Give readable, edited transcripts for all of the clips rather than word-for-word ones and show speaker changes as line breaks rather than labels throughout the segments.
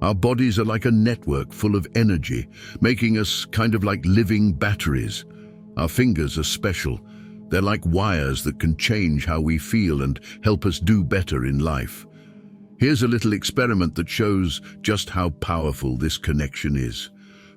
Our bodies are like a network full of energy, making us kind of like living batteries. Our fingers are special. They're like wires that can change how we feel and help us do better in life. Here's a little experiment that shows just how powerful this connection is.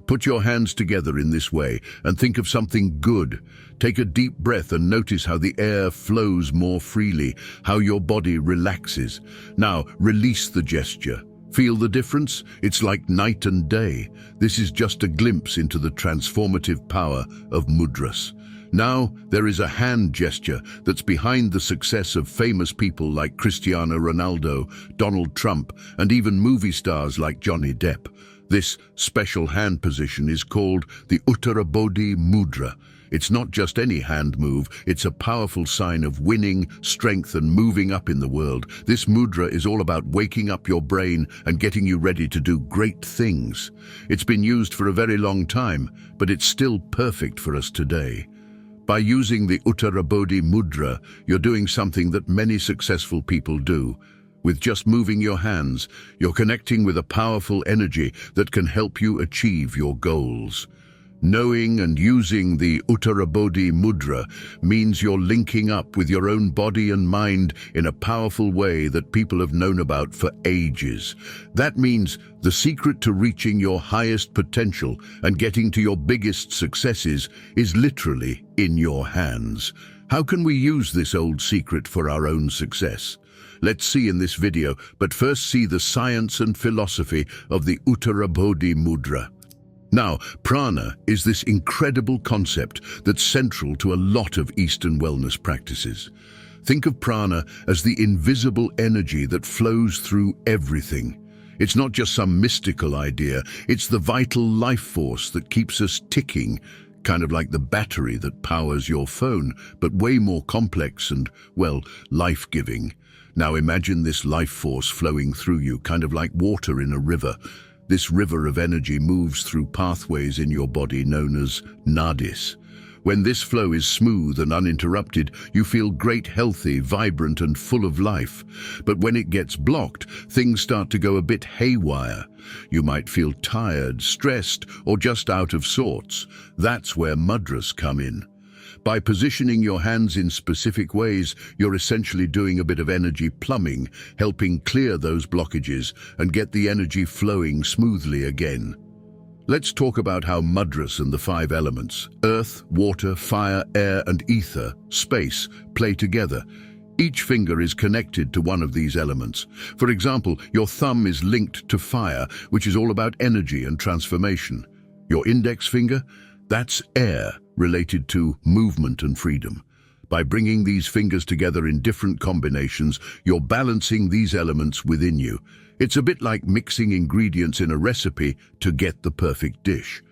Put your hands together in this way and think of something good. Take a deep breath and notice how the air flows more freely, how your body relaxes. Now, release the gesture. Feel the difference? It's like night and day. This is just a glimpse into the transformative power of mudras. Now, there is a hand gesture that's behind the success of famous people like Cristiano Ronaldo, Donald Trump, and even movie stars like Johnny Depp. This special hand position is called the Uttarabodhi Mudra. It's not just any hand move, it's a powerful sign of winning, strength, and moving up in the world. This mudra is all about waking up your brain and getting you ready to do great things. It's been used for a very long time, but it's still perfect for us today. By using the Uttarabodhi Mudra, you're doing something that many successful people do. With just moving your hands, you're connecting with a powerful energy that can help you achieve your goals. Knowing and using the Uttarabodhi Mudra means you're linking up with your own body and mind in a powerful way that people have known about for ages. That means the secret to reaching your highest potential and getting to your biggest successes is literally in your hands. How can we use this old secret for our own success? Let's see in this video, but first see the science and philosophy of the Uttarabodhi Mudra. Now, prana is this incredible concept that's central to a lot of Eastern wellness practices. Think of prana as the invisible energy that flows through everything. It's not just some mystical idea, it's the vital life force that keeps us ticking, kind of like the battery that powers your phone, but way more complex and, well, life-giving. Now imagine this life force flowing through you, kind of like water in a river. This river of energy moves through pathways in your body known as nadis. When this flow is smooth and uninterrupted, you feel great, healthy, vibrant, and full of life. But when it gets blocked, things start to go a bit haywire. You might feel tired, stressed, or just out of sorts. That's where mudras come in. By positioning your hands in specific ways, you're essentially doing a bit of energy plumbing, helping clear those blockages and get the energy flowing smoothly again. Let's talk about how mudras and the 5 elements, earth, water, fire, air, and ether, space, play together. Each finger is connected to one of these elements. For example, your thumb is linked to fire, which is all about energy and transformation. Your index finger? That's air, related to movement and freedom. By bringing these fingers together in different combinations, you're balancing these elements within you. It's a bit like mixing ingredients in a recipe to get the perfect dish.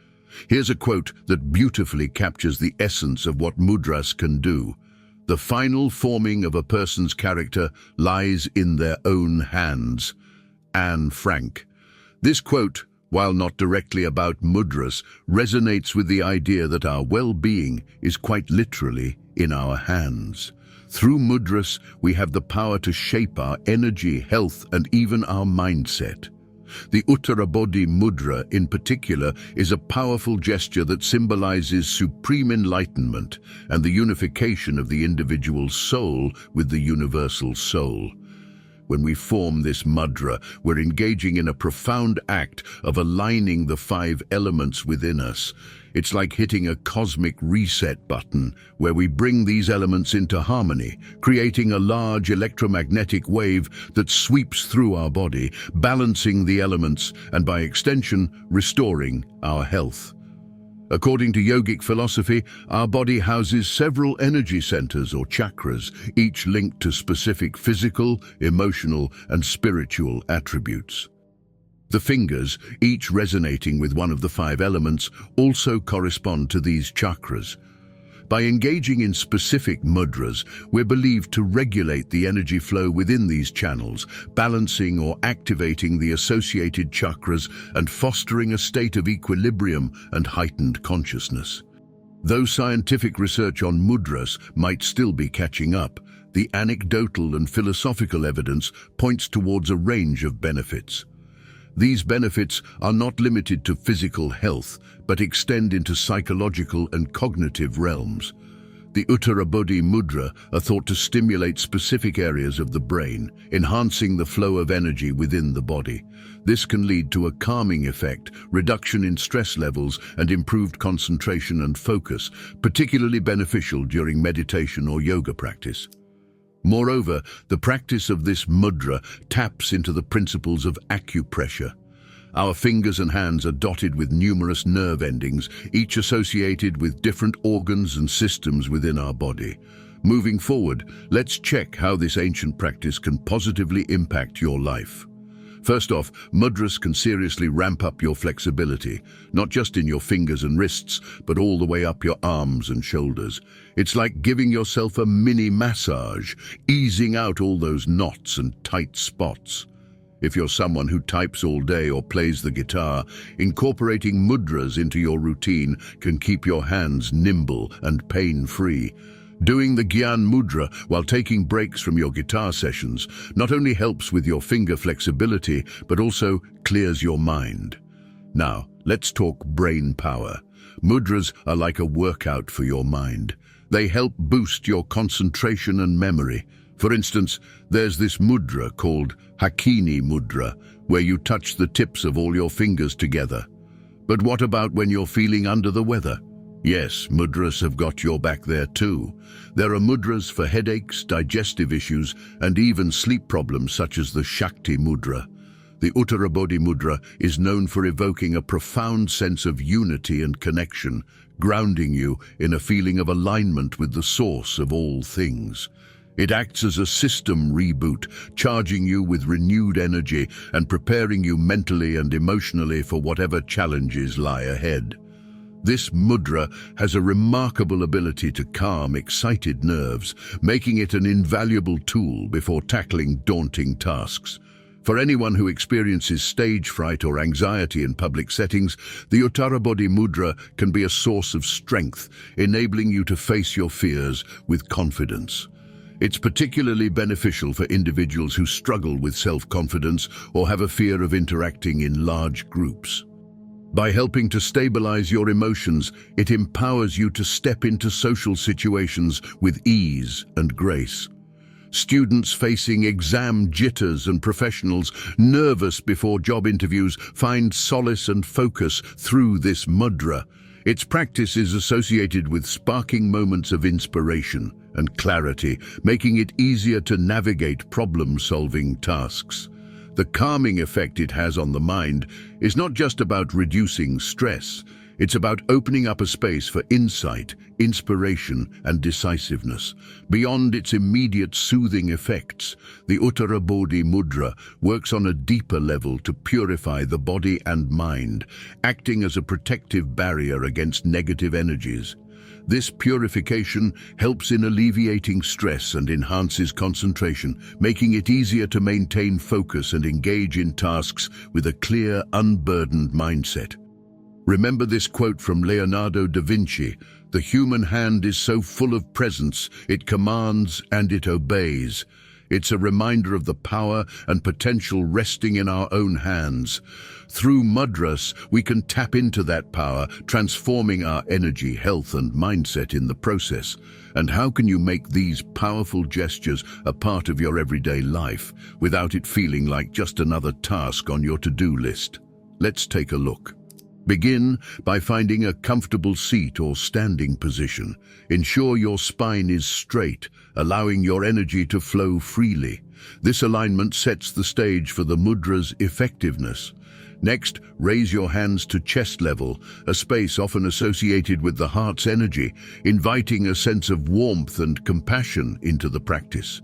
Here's a quote that beautifully captures the essence of what mudras can do. The final forming of a person's character lies in their own hands. Anne Frank. This quote, while not directly about mudras, resonates with the idea that our well-being is quite literally in our hands. Through mudras, we have the power to shape our energy, health, and even our mindset. The Uttarabodhi Mudra, in particular, is a powerful gesture that symbolizes supreme enlightenment and the unification of the individual soul with the universal soul. When we form this mudra, we're engaging in a profound act of aligning the 5 elements within us. It's like hitting a cosmic reset button, where we bring these elements into harmony, creating a large electromagnetic wave that sweeps through our body, balancing the elements and, by extension, restoring our health. According to yogic philosophy, our body houses several energy centers or chakras, each linked to specific physical, emotional, and spiritual attributes. The fingers, each resonating with one of the 5 elements, also correspond to these chakras. By engaging in specific mudras, we're believed to regulate the energy flow within these channels, balancing or activating the associated chakras and fostering a state of equilibrium and heightened consciousness. Though scientific research on mudras might still be catching up, the anecdotal and philosophical evidence points towards a range of benefits. These benefits are not limited to physical health, but extend into psychological and cognitive realms. The Uttarabodhi Mudra are thought to stimulate specific areas of the brain, enhancing the flow of energy within the body. This can lead to a calming effect, reduction in stress levels, and improved concentration and focus, particularly beneficial during meditation or yoga practice. Moreover, the practice of this mudra taps into the principles of acupressure. Our fingers and hands are dotted with numerous nerve endings, each associated with different organs and systems within our body. Moving forward, let's check how this ancient practice can positively impact your life. First off, mudras can seriously ramp up your flexibility, not just in your fingers and wrists, but all the way up your arms and shoulders. It's like giving yourself a mini massage, easing out all those knots and tight spots. If you're someone who types all day or plays the guitar, incorporating mudras into your routine can keep your hands nimble and pain-free. Doing the gyan mudra while taking breaks from your guitar sessions not only helps with your finger flexibility, but also clears your mind. Now, let's talk brain power. Mudras are like a workout for your mind. They help boost your concentration and memory. For instance, there's this mudra called hakini mudra, where you touch the tips of all your fingers together. But what about when you're feeling under the weather? Yes, mudras have got your back there too. There are mudras for headaches, digestive issues, and even sleep problems such as the Shakti mudra. The Uttarabodhi Mudra is known for evoking a profound sense of unity and connection, grounding you in a feeling of alignment with the source of all things. It acts as a system reboot, charging you with renewed energy and preparing you mentally and emotionally for whatever challenges lie ahead. This mudra has a remarkable ability to calm excited nerves, making it an invaluable tool before tackling daunting tasks. For anyone who experiences stage fright or anxiety in public settings, the Uttarabodhi Mudra can be a source of strength, enabling you to face your fears with confidence. It's particularly beneficial for individuals who struggle with self-confidence or have a fear of interacting in large groups. By helping to stabilize your emotions, it empowers you to step into social situations with ease and grace. Students facing exam jitters and professionals nervous before job interviews find solace and focus through this mudra. Its practice is associated with sparking moments of inspiration and clarity, making it easier to navigate problem-solving tasks. The calming effect it has on the mind is not just about reducing stress, it's about opening up a space for insight, inspiration, and decisiveness. Beyond its immediate soothing effects, the Uttarabodhi Mudra works on a deeper level to purify the body and mind, acting as a protective barrier against negative energies. This purification helps in alleviating stress and enhances concentration, making it easier to maintain focus and engage in tasks with a clear, unburdened mindset. Remember this quote from Leonardo da Vinci: "The human hand is so full of presence, it commands and it obeys." It's a reminder of the power and potential resting in our own hands. Through mudras, we can tap into that power, transforming our energy, health, and mindset in the process. And how can you make these powerful gestures a part of your everyday life without it feeling like just another task on your to-do list? Let's take a look. Begin by finding a comfortable seat or standing position. Ensure your spine is straight, allowing your energy to flow freely. This alignment sets the stage for the mudra's effectiveness. Next, raise your hands to chest level, a space often associated with the heart's energy, inviting a sense of warmth and compassion into the practice.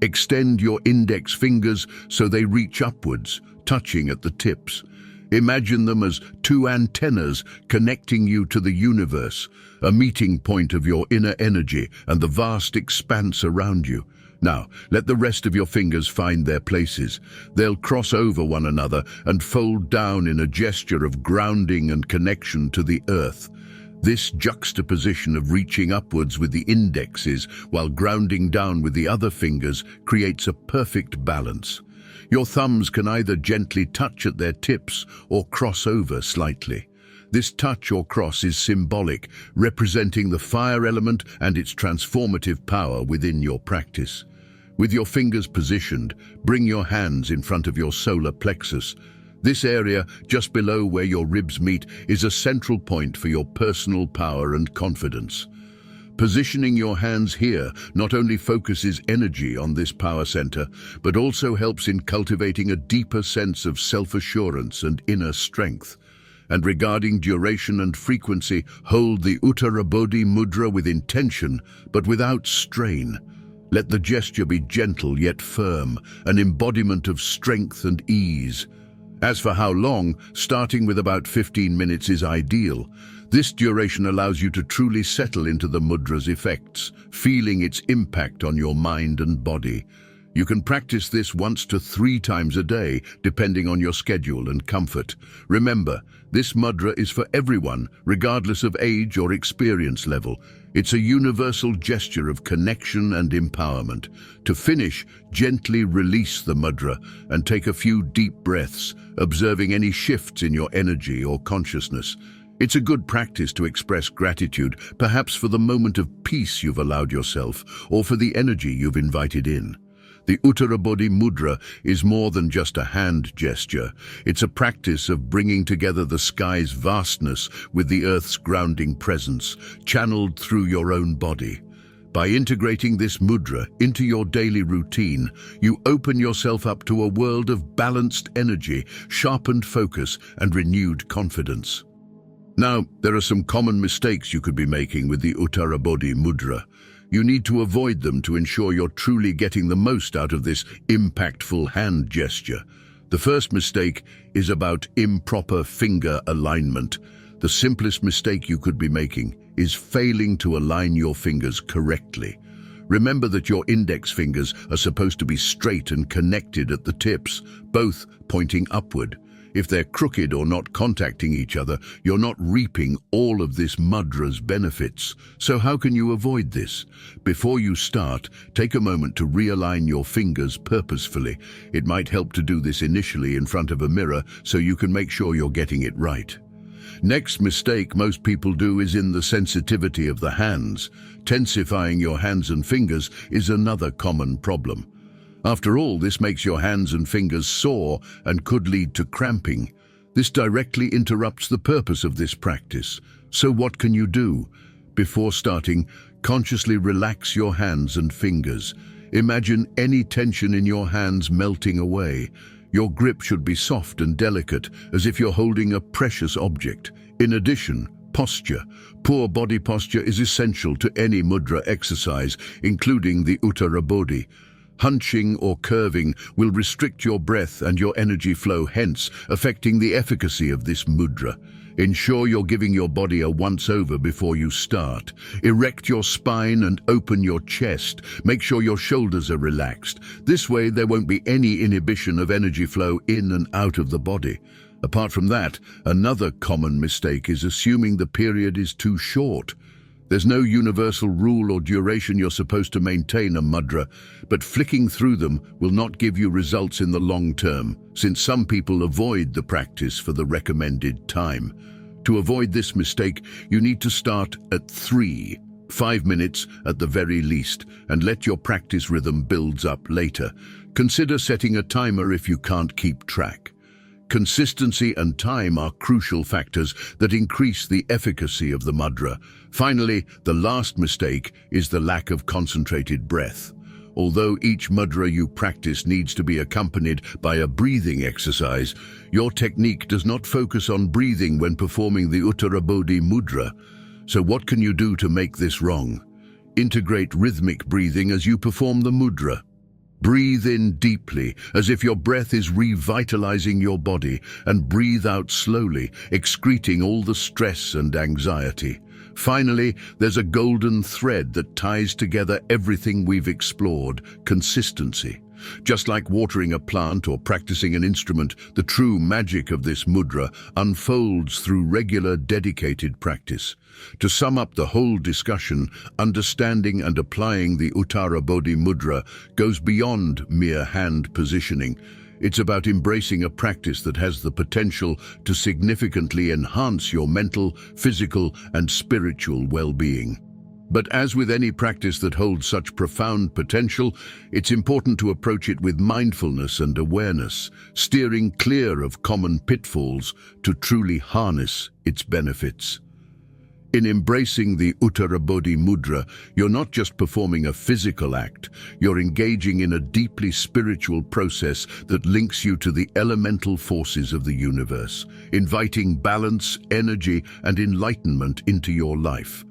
Extend your index fingers so they reach upwards, touching at the tips. Imagine them as two antennas connecting you to the universe, a meeting point of your inner energy and the vast expanse around you. Now, let the rest of your fingers find their places. They'll cross over one another and fold down in a gesture of grounding and connection to the earth. This juxtaposition of reaching upwards with the indexes while grounding down with the other fingers creates a perfect balance. Your thumbs can either gently touch at their tips or cross over slightly. This touch or cross is symbolic, representing the fire element and its transformative power within your practice. With your fingers positioned, bring your hands in front of your solar plexus. This area, just below where your ribs meet, is a central point for your personal power and confidence. Positioning your hands here not only focuses energy on this power center, but also helps in cultivating a deeper sense of self-assurance and inner strength. And regarding duration and frequency, hold the Uttarabodhi Mudra with intention, but without strain. Let the gesture be gentle yet firm, an embodiment of strength and ease. As for how long, starting with about 15 minutes is ideal. This duration allows you to truly settle into the mudra's effects, feeling its impact on your mind and body. You can practice this 1 to 3 times a day, depending on your schedule and comfort. Remember, this mudra is for everyone, regardless of age or experience level. It's a universal gesture of connection and empowerment. To finish, gently release the mudra and take a few deep breaths, observing any shifts in your energy or consciousness. It's a good practice to express gratitude, perhaps for the moment of peace you've allowed yourself, or for the energy you've invited in. The Uttarabodhi Mudra is more than just a hand gesture. It's a practice of bringing together the sky's vastness with the earth's grounding presence, channeled through your own body. By integrating this mudra into your daily routine, you open yourself up to a world of balanced energy, sharpened focus, and renewed confidence. Now, there are some common mistakes you could be making with the Uttarabodhi Mudra. You need to avoid them to ensure you're truly getting the most out of this impactful hand gesture. The first mistake is about improper finger alignment. The simplest mistake you could be making is failing to align your fingers correctly. Remember that your index fingers are supposed to be straight and connected at the tips, both pointing upward. If they're crooked or not contacting each other, you're not reaping all of this mudra's benefits. So how can you avoid this? Before you start, take a moment to realign your fingers purposefully. It might help to do this initially in front of a mirror so you can make sure you're getting it right. Next mistake most people do is in the sensitivity of the hands. Tensifying your hands and fingers is another common problem. After all, this makes your hands and fingers sore and could lead to cramping. This directly interrupts the purpose of this practice. So what can you do? Before starting, consciously relax your hands and fingers. Imagine any tension in your hands melting away. Your grip should be soft and delicate, as if you're holding a precious object. In addition, posture. Poor body posture is essential to any mudra exercise, including the Uttarabodhi. Hunching or curving will restrict your breath and your energy flow, hence affecting the efficacy of this mudra. Ensure you're giving your body a once-over before you start. Erect your spine and open your chest. Make sure your shoulders are relaxed. This way, there won't be any inhibition of energy flow in and out of the body. Apart from that, another common mistake is assuming the period is too short. There's no universal rule or duration you're supposed to maintain a mudra, but flicking through them will not give you results in the long term, since some people avoid the practice for the recommended time. To avoid this mistake, you need to start at 5 minutes at the very least, and let your practice rhythm build up later. Consider setting a timer if you can't keep track. Consistency and time are crucial factors that increase the efficacy of the mudra. Finally, the last mistake is the lack of concentrated breath. Although each mudra you practice needs to be accompanied by a breathing exercise, your technique does not focus on breathing when performing the Uttarabodhi Mudra. So what can you do to make this wrong? Integrate rhythmic breathing as you perform the mudra. Breathe in deeply, as if your breath is revitalizing your body, and breathe out slowly, excreting all the stress and anxiety. Finally, there's a golden thread that ties together everything we've explored: consistency. Just like watering a plant or practicing an instrument, the true magic of this mudra unfolds through regular, dedicated practice. To sum up the whole discussion, understanding and applying the Uttarabodhi Mudra goes beyond mere hand positioning. It's about embracing a practice that has the potential to significantly enhance your mental, physical, and spiritual well-being. But as with any practice that holds such profound potential, it's important to approach it with mindfulness and awareness, steering clear of common pitfalls to truly harness its benefits. In embracing the Uttarabodhi Mudra, you're not just performing a physical act, you're engaging in a deeply spiritual process that links you to the elemental forces of the universe, inviting balance, energy, and enlightenment into your life.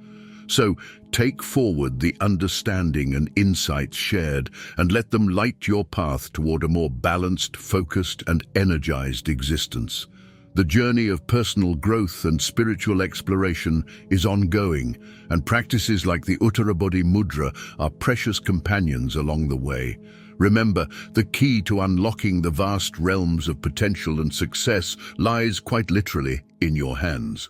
So, take forward the understanding and insights shared and let them light your path toward a more balanced, focused, and energized existence. The journey of personal growth and spiritual exploration is ongoing, and practices like the Uttarabodhi Mudra are precious companions along the way. Remember, the key to unlocking the vast realms of potential and success lies quite literally in your hands.